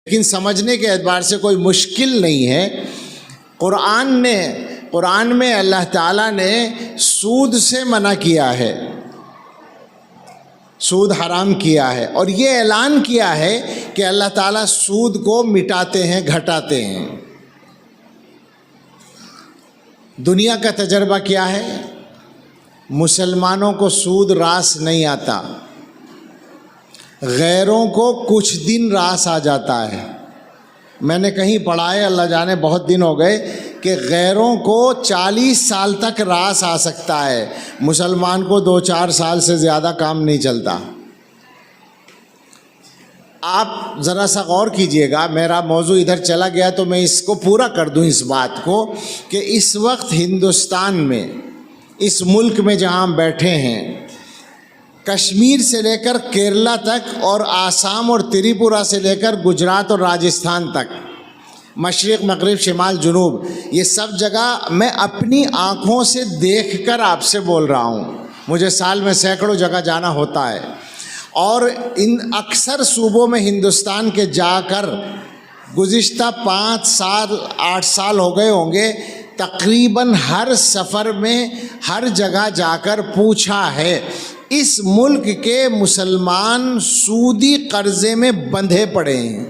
لیکن سمجھنے کے اعتبار سے کوئی مشکل نہیں ہے۔ قرآن میں اللہ تعالیٰ نے سود سے منع کیا ہے، سود حرام کیا ہے، اور یہ اعلان کیا ہے کہ اللہ تعالیٰ سود کو مٹاتے ہیں، گھٹاتے ہیں۔ دنیا کا تجربہ کیا ہے؟ مسلمانوں کو سود راس نہیں آتا، غیروں کو کچھ دن راس آ جاتا ہے۔ میں نے کہیں پڑھا ہے، اللہ جانے بہت دن ہو گئے، کہ غیروں کو 40 سال تک راس آ سکتا ہے، مسلمان کو 2-4 سال سے زیادہ کام نہیں چلتا۔ آپ ذرا سا غور کیجئے گا، میرا موضوع ادھر چلا گیا تو میں اس کو پورا کر دوں، اس بات کو کہ اس وقت ہندوستان میں، اس ملک میں جہاں ہم بیٹھے ہیں، کشمیر سے لے کر کیرلا تک، اور آسام اور تریپورہ سے لے کر گجرات اور راجستھان تک، مشرق مغرب شمال جنوب، یہ سب جگہ میں اپنی آنکھوں سے دیکھ کر آپ سے بول رہا ہوں۔ مجھے سال میں سینکڑوں جگہ جانا ہوتا ہے، اور ان اکثر صوبوں میں ہندوستان کے جا کر گزشتہ 5 سال 8 سال ہو گئے ہوں گے، تقریباً ہر سفر میں ہر جگہ جا کر پوچھا ہے، اس ملک کے مسلمان سودی قرضے میں بندھے پڑے ہیں۔